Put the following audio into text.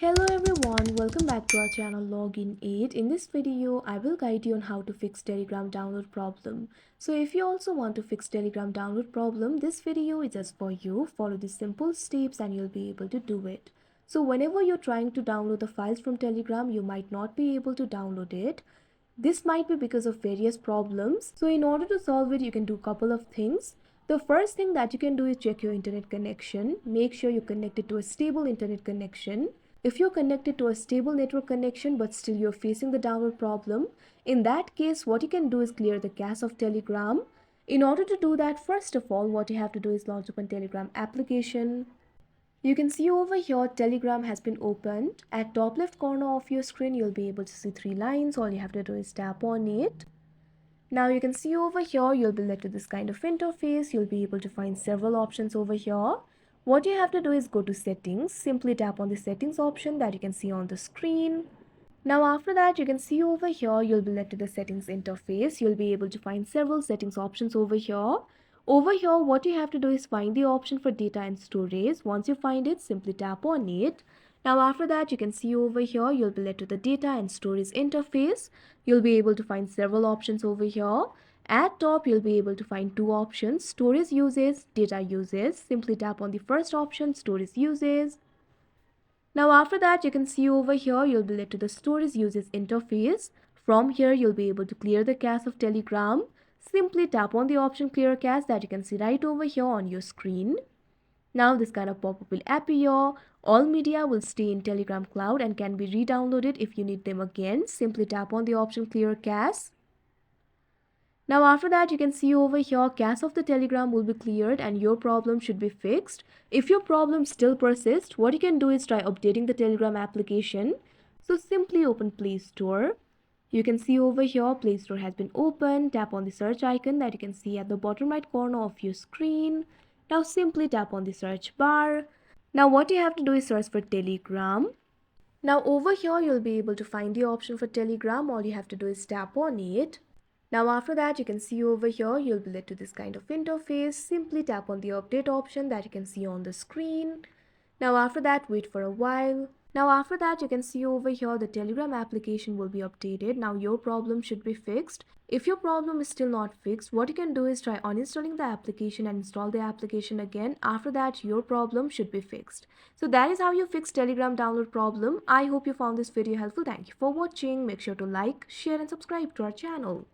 Hello everyone, welcome back to our channel Login 8. In this video, I will guide you on how to fix Telegram download problem. So if you also want to fix Telegram download problem, this video is just for you. Follow the simple steps and you'll be able to do it. So whenever you're trying to download the files from Telegram, you might not be able to download it. This might be because of various problems. So in order to solve it, you can do a couple of things. The first thing that you can do is check your internet connection. Make sure you're connected to a stable internet connection. If you're connected to a stable network connection but still you're facing the download problem, in that case what you can do is clear the cache of Telegram. In order to do that, first of all, what you have to do is launch open Telegram application. You can see over here Telegram has been opened. At top left corner of your screen you'll be able to see three lines. All you have to do is tap on it. Now you can see over here you'll be led to this kind of interface. You'll be able to find several options over here. What you have to do is go to settings. Simply tap on the settings option that you can see on the screen. Now after that, you can see over here you'll be led to the settings interface. You'll be able to find several settings options over here. Over here, what you have to do is find the option for data and storage. Once you find it, simply tap on it. Now after that, you can see over here you'll be led to the data and storage interface. You'll be able to find several options over here. At top, you'll be able to find two options: storage uses, data uses. Simply tap on the first option, storage uses. Now after that, you can see over here you'll be led to the storage uses interface. From here, you'll be able to clear the cache of Telegram. Simply tap on the option clear cache that you can see right over here on your screen. Now this kind of pop-up will appear. All media will stay in Telegram cloud and can be re-downloaded if you need them again. Simply tap on the option clear cache. Now after that, you can see over here cache of the Telegram will be cleared and your problem should be fixed. If your problem still persists, what you can do is try updating the Telegram application. So simply open Play Store. You can see over here Play Store has been opened. Tap on the search icon that you can see at the bottom right corner of your screen. Now simply tap on the search bar. Now what you have to do is search for Telegram. Now over here you'll be able to find the option for Telegram. All you have to do is tap on it. Now after that, you can see over here you'll be led to this kind of interface. Simply tap on the update option that you can see on the screen. Now after that, wait for a while. Now after that, you can see over here the Telegram application will be updated. Now your problem should be fixed. If your problem is still not fixed, what you can do is try uninstalling the application and install the application again. After that, your problem should be fixed. So that is how you fix Telegram download problem. I hope you found this video helpful. Thank you for watching. Make sure to like, share and subscribe to our channel.